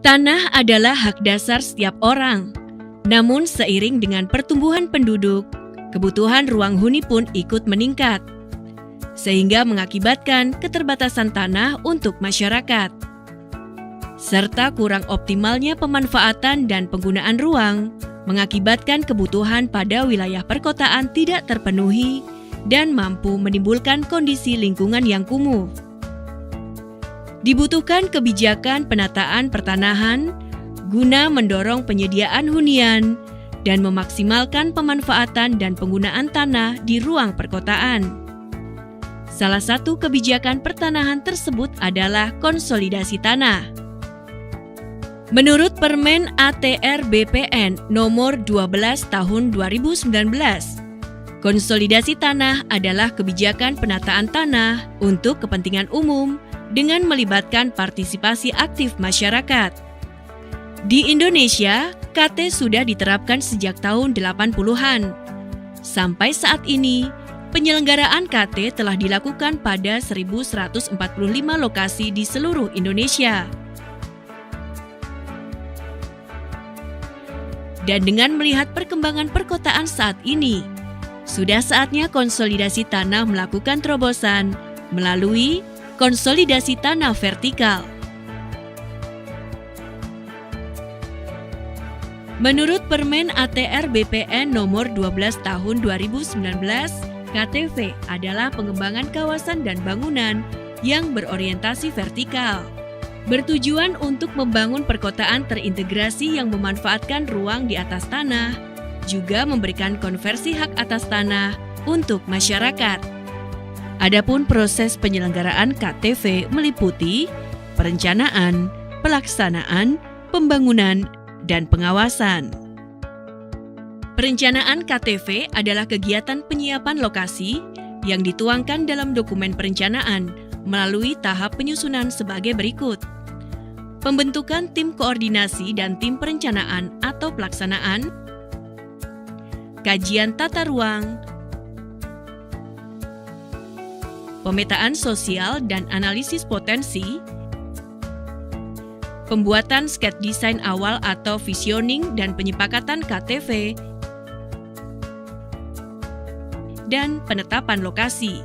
Tanah adalah hak dasar setiap orang. Namun seiring dengan pertumbuhan penduduk, kebutuhan ruang huni pun ikut meningkat, sehingga mengakibatkan keterbatasan tanah untuk masyarakat, serta kurang optimalnya pemanfaatan dan penggunaan ruang, mengakibatkan kebutuhan pada wilayah perkotaan tidak terpenuhi dan mampu menimbulkan kondisi lingkungan yang kumuh. Dibutuhkan kebijakan penataan pertanahan guna mendorong penyediaan hunian dan memaksimalkan pemanfaatan dan penggunaan tanah di ruang perkotaan. Salah satu kebijakan pertanahan tersebut adalah konsolidasi tanah. Menurut Permen ATR BPN nomor 12 tahun 2019, konsolidasi tanah adalah kebijakan penataan tanah untuk kepentingan umum dengan melibatkan partisipasi aktif masyarakat. Di Indonesia, KT sudah diterapkan sejak tahun 80-an. Sampai saat ini, penyelenggaraan KT telah dilakukan pada 1.145 lokasi di seluruh Indonesia. Dan dengan melihat perkembangan perkotaan saat ini, sudah saatnya konsolidasi tanah melakukan terobosan melalui konsolidasi tanah vertikal. Menurut Permen ATR BPN nomor 12 tahun 2019, KTV adalah pengembangan kawasan dan bangunan yang berorientasi vertikal, bertujuan untuk membangun perkotaan terintegrasi yang memanfaatkan ruang di atas tanah, juga memberikan konversi hak atas tanah untuk masyarakat. Adapun proses penyelenggaraan KTV meliputi perencanaan, pelaksanaan, pembangunan, dan pengawasan. Perencanaan KTV adalah kegiatan penyiapan lokasi yang dituangkan dalam dokumen perencanaan melalui tahap penyusunan sebagai berikut. Pembentukan tim koordinasi dan tim perencanaan atau pelaksanaan, kajian tata ruang, pemetaan sosial dan analisis potensi, pembuatan sketsa desain awal atau visioning dan penyepakatan KTV, dan penetapan lokasi.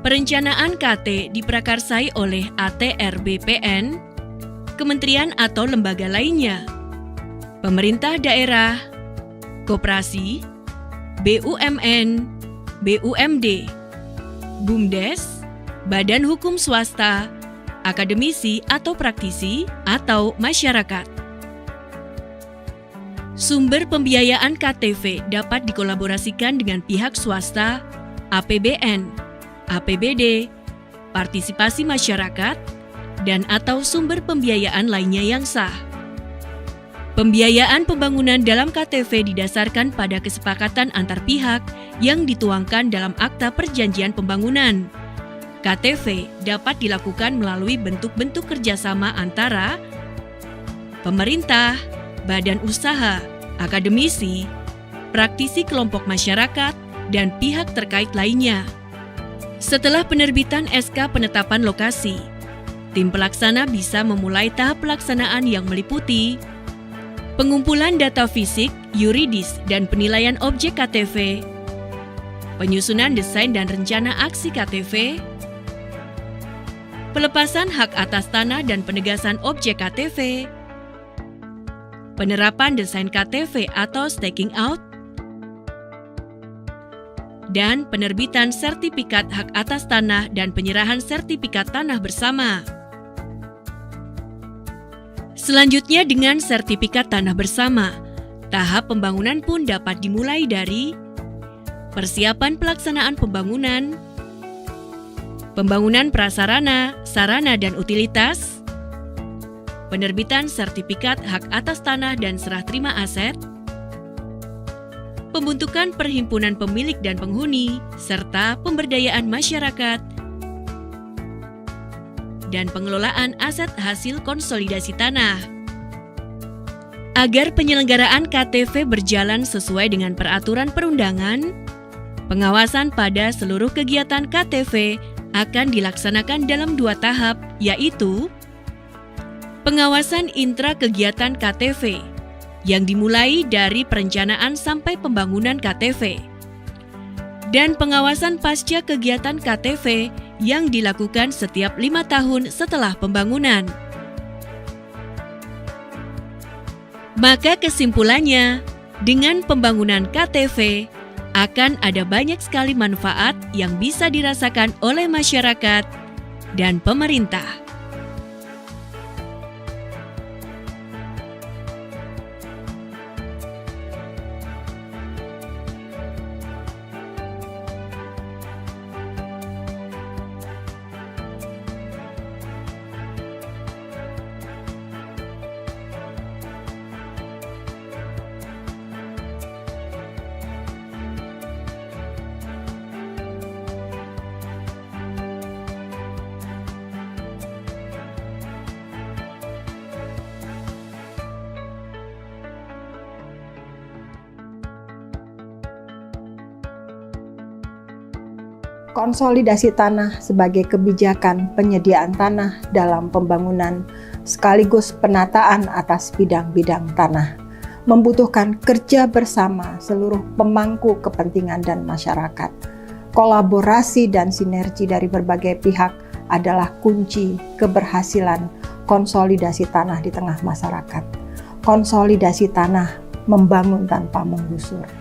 Perencanaan KT diprakarsai oleh ATR BPN, kementerian atau lembaga lainnya, pemerintah daerah, koperasi, BUMN, BUMD, BUMDes, badan hukum swasta, akademisi atau praktisi, atau masyarakat. Sumber pembiayaan KTV dapat dikolaborasikan dengan pihak swasta, APBN, APBD, partisipasi masyarakat, dan atau sumber pembiayaan lainnya yang sah. Pembiayaan pembangunan dalam KTV didasarkan pada kesepakatan antar pihak yang dituangkan dalam Akta Perjanjian Pembangunan. KTV dapat dilakukan melalui bentuk-bentuk kerjasama antara pemerintah, badan usaha, akademisi, praktisi kelompok masyarakat, dan pihak terkait lainnya. Setelah penerbitan SK penetapan lokasi, tim pelaksana bisa memulai tahap pelaksanaan yang meliputi pengumpulan data fisik, yuridis, dan penilaian objek KTV, penyusunan desain dan rencana aksi KTV, pelepasan hak atas tanah dan penegasan objek KTV, penerapan desain KTV atau staking out, dan penerbitan sertifikat hak atas tanah dan penyerahan sertifikat tanah bersama. Selanjutnya dengan sertifikat tanah bersama, tahap pembangunan pun dapat dimulai dari persiapan pelaksanaan pembangunan, pembangunan prasarana, sarana dan utilitas, penerbitan sertifikat hak atas tanah dan serah terima aset, pembentukan perhimpunan pemilik dan penghuni, serta pemberdayaan masyarakat, dan pengelolaan aset hasil konsolidasi tanah. Agar penyelenggaraan KTV berjalan sesuai dengan peraturan perundangan, pengawasan pada seluruh kegiatan KTV akan dilaksanakan dalam 2 tahap, yaitu Pengawasan intra kegiatan KTV yang dimulai dari perencanaan sampai pembangunan KTV, dan pengawasan pasca kegiatan KTV yang dilakukan setiap 5 tahun setelah pembangunan. Maka kesimpulannya, dengan pembangunan KTV akan ada banyak sekali manfaat yang bisa dirasakan oleh masyarakat dan pemerintah. Konsolidasi tanah sebagai kebijakan penyediaan tanah dalam pembangunan sekaligus penataan atas bidang-bidang tanah membutuhkan kerja bersama seluruh pemangku kepentingan dan masyarakat. Kolaborasi dan sinergi dari berbagai pihak adalah kunci keberhasilan konsolidasi tanah di tengah masyarakat. Konsolidasi tanah membangun tanpa menggusur.